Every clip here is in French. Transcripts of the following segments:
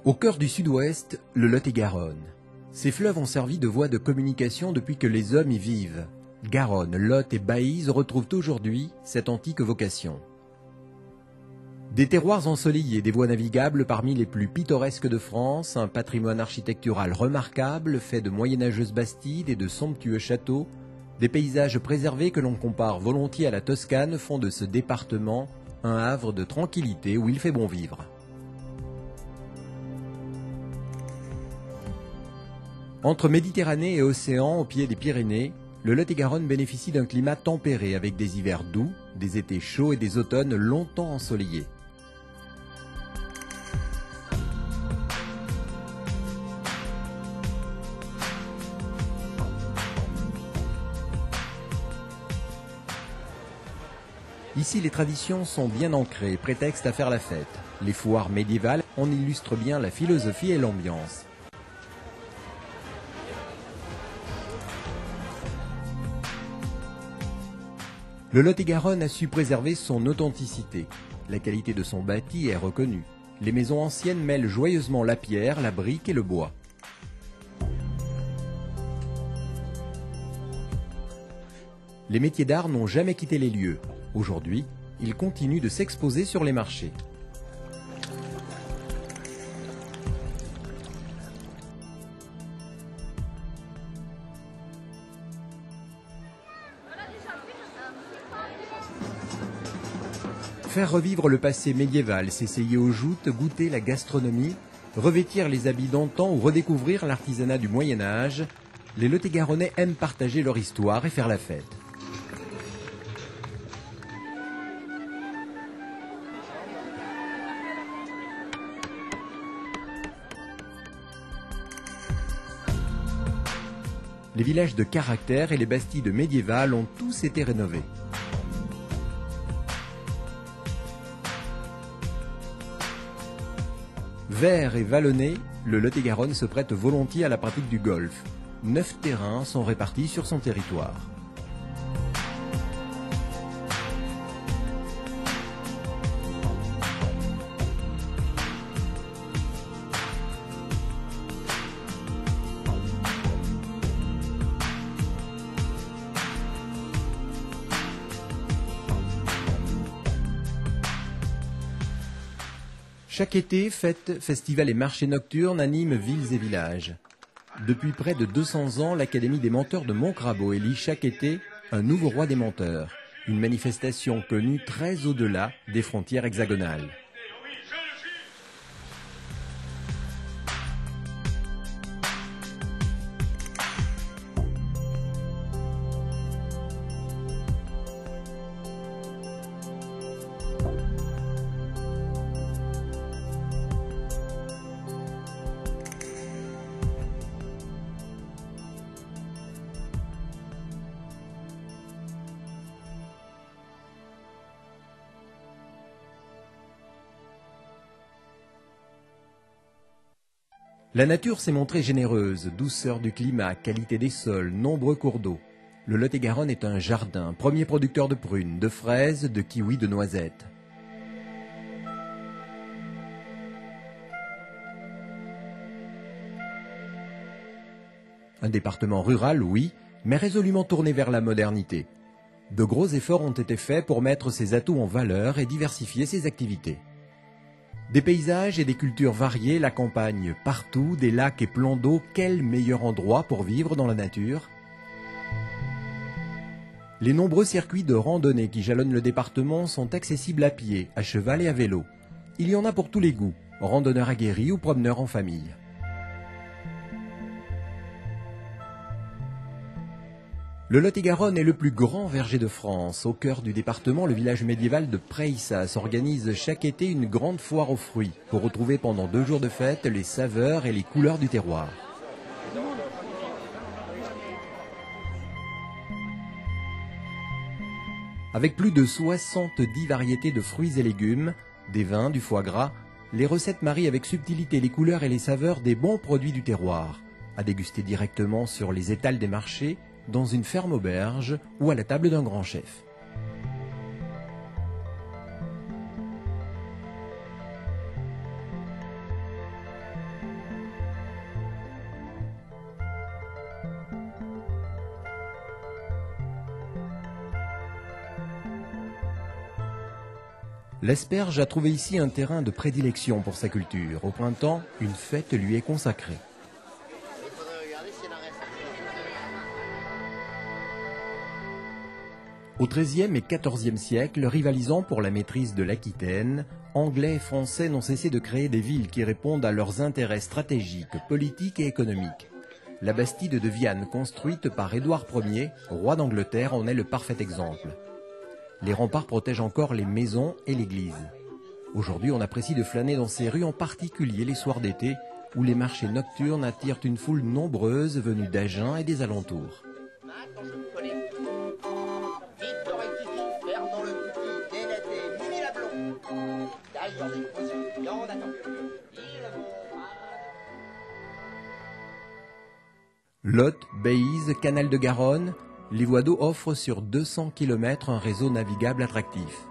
Au cœur du sud-ouest, le Lot-et-Garonne. Ces fleuves ont servi de voie de communication depuis que les hommes y vivent. Garonne, Lot et Baïse retrouvent aujourd'hui cette antique vocation. Des terroirs ensoleillés, des voies navigables parmi les plus pittoresques de France, un patrimoine architectural remarquable fait de moyenâgeuses bastides et de somptueux châteaux, des paysages préservés que l'on compare volontiers à la Toscane font de ce département un havre de tranquillité où il fait bon vivre. Entre Méditerranée et océan, au pied des Pyrénées, le Lot-et-Garonne bénéficie d'un climat tempéré avec des hivers doux, des étés chauds et des automnes longtemps ensoleillés. Ici, les traditions sont bien ancrées, prétexte à faire la fête. Les foires médiévales en illustrent bien la philosophie et l'ambiance. Le Lot-et-Garonne a su préserver son authenticité. La qualité de son bâti est reconnue. Les maisons anciennes mêlent joyeusement la pierre, la brique et le bois. Les métiers d'art n'ont jamais quitté les lieux. Aujourd'hui, ils continuent de s'exposer sur les marchés. Faire revivre le passé médiéval, s'essayer aux joutes, goûter la gastronomie, revêtir les habits d'antan ou redécouvrir l'artisanat du Moyen-Âge, les Lot-et-Garonnais aiment partager leur histoire et faire la fête. Les villages de caractère et les bastides médiévales ont tous été rénovés. Vert et vallonné, le Lot-et-Garonne se prête volontiers à la pratique du golf. 9 terrains sont répartis sur son territoire. Chaque été, fêtes, festivals et marchés nocturnes animent villes et villages. Depuis près de 200 ans, l'Académie des menteurs de Montcrabeau élit chaque été un nouveau roi des menteurs, une manifestation connue très au-delà des frontières hexagonales. La nature s'est montrée généreuse, douceur du climat, qualité des sols, nombreux cours d'eau. Le Lot-et-Garonne est un jardin, premier producteur de prunes, de fraises, de kiwis, de noisettes. Un département rural, oui, mais résolument tourné vers la modernité. De gros efforts ont été faits pour mettre ses atouts en valeur et diversifier ses activités. Des paysages et des cultures variées l'accompagnent partout, des lacs et plans d'eau, quel meilleur endroit pour vivre dans la nature? Les nombreux circuits de randonnée qui jalonnent le département sont accessibles à pied, à cheval et à vélo. Il y en a pour tous les goûts, randonneurs aguerris ou promeneurs en famille. Le Lot-et-Garonne est le plus grand verger de France. Au cœur du département, le village médiéval de Préissas organise chaque été une grande foire aux fruits pour retrouver pendant 2 jours de fête les saveurs et les couleurs du terroir. Avec plus de 70 variétés de fruits et légumes, des vins, du foie gras, les recettes marient avec subtilité les couleurs et les saveurs des bons produits du terroir, à déguster directement sur les étals des marchés, dans une ferme auberge ou à la table d'un grand chef. L'Esperge a trouvé ici un terrain de prédilection pour sa culture. Au printemps, une fête lui est consacrée. Au XIIIe et XIVe siècle, rivalisant pour la maîtrise de l'Aquitaine, Anglais et Français n'ont cessé de créer des villes qui répondent à leurs intérêts stratégiques, politiques et économiques. La bastide de Viane, construite par Édouard Ier, roi d'Angleterre, en est le parfait exemple. Les remparts protègent encore les maisons et l'église. Aujourd'hui, on apprécie de flâner dans ces rues, en particulier les soirs d'été, où les marchés nocturnes attirent une foule nombreuse venue d'Agen et des alentours. Lot, Baïse, Canal de Garonne, les voies d'eau offrent sur 200 km un réseau navigable attractif.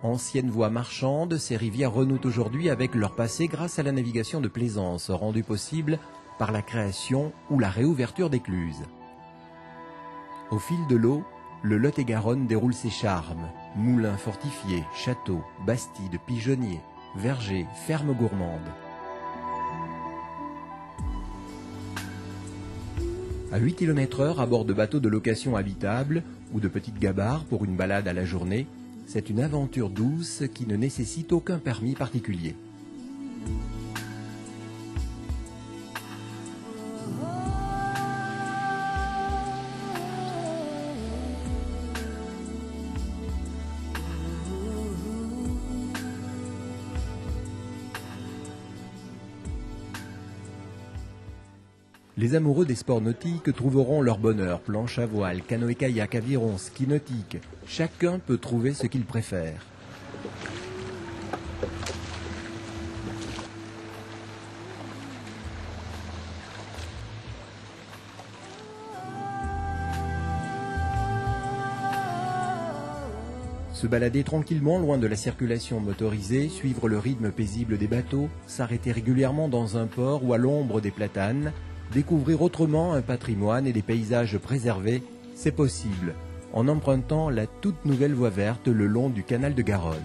Anciennes voies marchandes, ces rivières renouent aujourd'hui avec leur passé grâce à la navigation de plaisance, rendue possible par la création ou la réouverture d'écluses. Au fil de l'eau, le Lot-et-Garonne déroule ses charmes. Moulins fortifiés, châteaux, bastides, pigeonniers, vergers, fermes gourmandes. À 8 km/h à bord de bateaux de location habitable ou de petites gabarres pour une balade à la journée, c'est une aventure douce qui ne nécessite aucun permis particulier. Les amoureux des sports nautiques trouveront leur bonheur, planche à voile, canoë-kayak, aviron, ski nautique. Chacun peut trouver ce qu'il préfère. Se balader tranquillement loin de la circulation motorisée, suivre le rythme paisible des bateaux, s'arrêter régulièrement dans un port ou à l'ombre des platanes, découvrir autrement un patrimoine et des paysages préservés, c'est possible, en empruntant la toute nouvelle voie verte le long du canal de Garonne.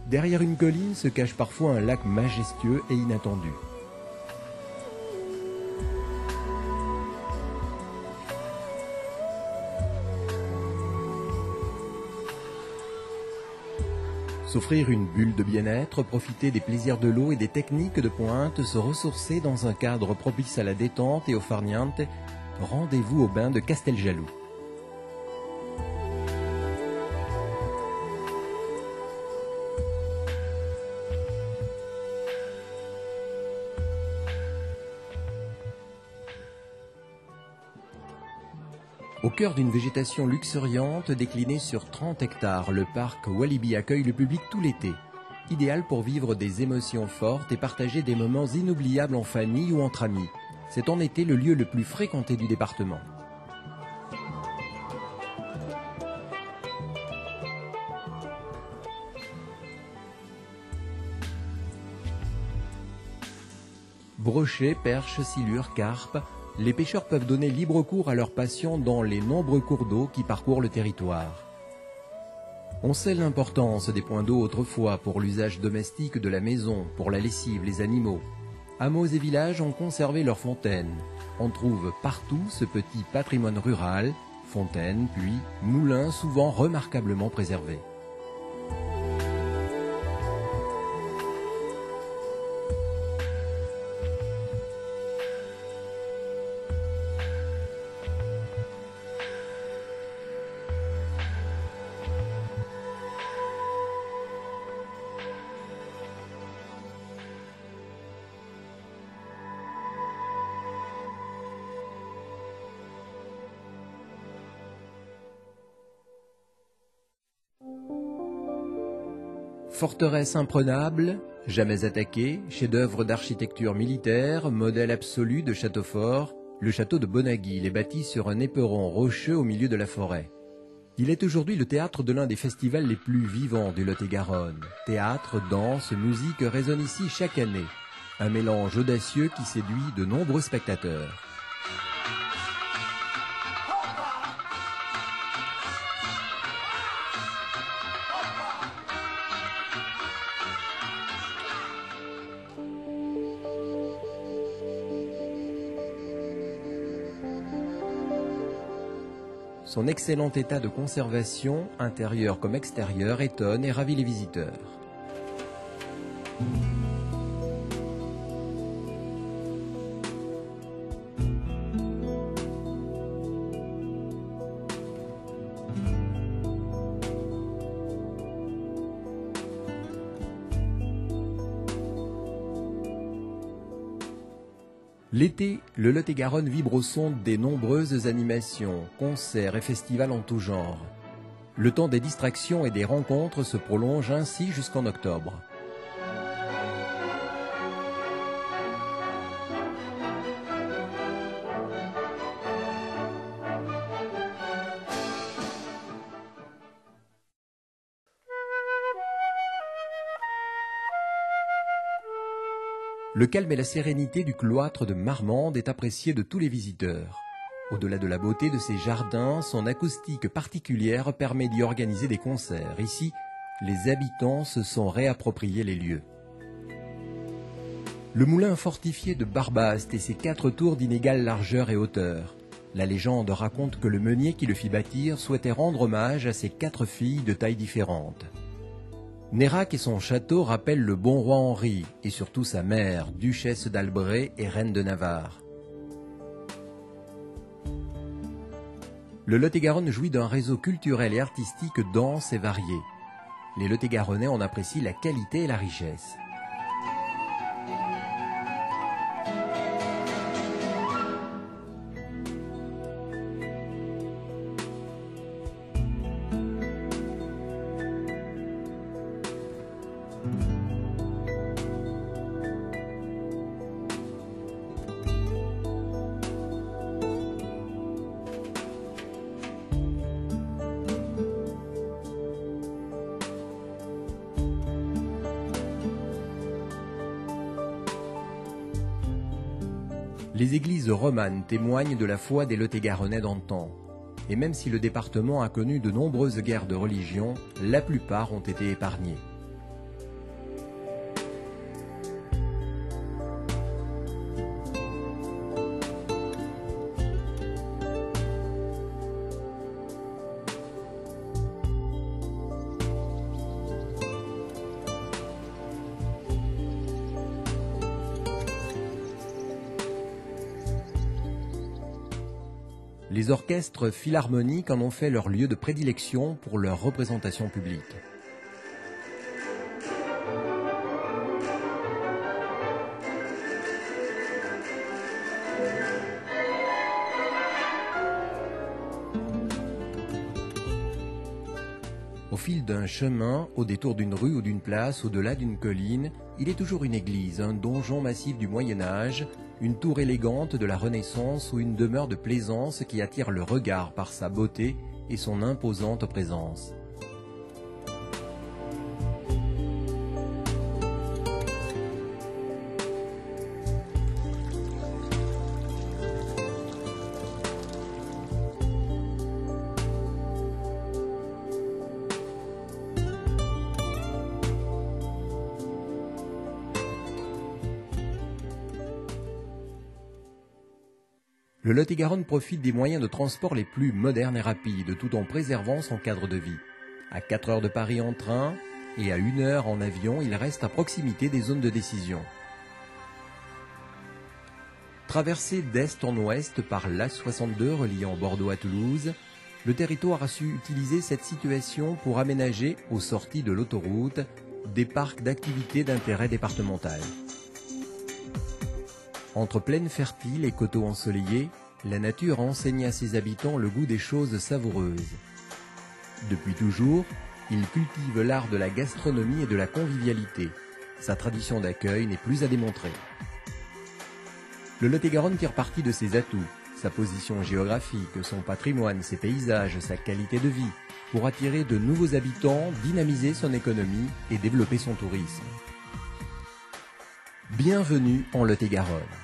Derrière une colline se cache parfois un lac majestueux et inattendu. S'offrir une bulle de bien-être, profiter des plaisirs de l'eau et des techniques de pointe, se ressourcer dans un cadre propice à la détente et au farniente, rendez-vous au bain de Casteljaloux. Au cœur d'une végétation luxuriante déclinée sur 30 hectares, le parc Walibi accueille le public tout l'été. Idéal pour vivre des émotions fortes et partager des moments inoubliables en famille ou entre amis. C'est en été le lieu le plus fréquenté du département. Brochets, perches, silures, carpes, les pêcheurs peuvent donner libre cours à leur passion dans les nombreux cours d'eau qui parcourent le territoire. On sait l'importance des points d'eau autrefois pour l'usage domestique de la maison, pour la lessive, les animaux. Hameaux et villages ont conservé leurs fontaines. On trouve partout ce petit patrimoine rural, fontaines, puits, moulins souvent remarquablement préservés. Forteresse imprenable, jamais attaquée, chef-d'œuvre d'architecture militaire, modèle absolu de château fort, le château de Bonaguil est bâti sur un éperon rocheux au milieu de la forêt. Il est aujourd'hui le théâtre de l'un des festivals les plus vivants du Lot-et-Garonne. Théâtre, danse, musique résonnent ici chaque année. Un mélange audacieux qui séduit de nombreux spectateurs. Son excellent état de conservation, intérieur comme extérieur, étonne et ravit les visiteurs. L'été, le Lot-et-Garonne vibre au son des nombreuses animations, concerts et festivals en tout genre. Le temps des distractions et des rencontres se prolonge ainsi jusqu'en octobre. Le calme et la sérénité du cloître de Marmande est apprécié de tous les visiteurs. Au-delà de la beauté de ses jardins, son acoustique particulière permet d'y organiser des concerts. Ici, les habitants se sont réappropriés les lieux. Le moulin fortifié de Barbaste et ses 4 tours d'inégale largeur et hauteur. La légende raconte que le meunier qui le fit bâtir souhaitait rendre hommage à ses 4 filles de tailles différentes. Nérac et son château rappellent le bon roi Henri, et surtout sa mère, duchesse d'Albret et reine de Navarre. Le Lot-et-Garonne jouit d'un réseau culturel et artistique dense et varié. Les Lot-et-Garonnais en apprécient la qualité et la richesse. Les églises romanes témoignent de la foi des Lot-et-Garonnais d'antan. Et même si le département a connu de nombreuses guerres de religion, la plupart ont été épargnées. Les orchestres philharmoniques en ont fait leur lieu de prédilection pour leurs représentations publiques. Au fil d'un chemin, au détour d'une rue ou d'une place, au-delà d'une colline, il est toujours une église, un donjon massif du Moyen-Âge, une tour élégante de la Renaissance ou une demeure de plaisance qui attire le regard par sa beauté et son imposante présence. Le Lot-et-Garonne profite des moyens de transport les plus modernes et rapides, tout en préservant son cadre de vie. À 4 heures de Paris en train et à 1 heure en avion, il reste à proximité des zones de décision. Traversé d'est en ouest par l'A62 reliant Bordeaux à Toulouse, le territoire a su utiliser cette situation pour aménager, aux sorties de l'autoroute, des parcs d'activités d'intérêt départemental. Entre plaines fertiles et coteaux ensoleillés, la nature enseigne à ses habitants le goût des choses savoureuses. Depuis toujours, il cultive l'art de la gastronomie et de la convivialité. Sa tradition d'accueil n'est plus à démontrer. Le Lot-et-Garonne tire parti de ses atouts, sa position géographique, son patrimoine, ses paysages, sa qualité de vie, pour attirer de nouveaux habitants, dynamiser son économie et développer son tourisme. Bienvenue en Lot-et-Garonne.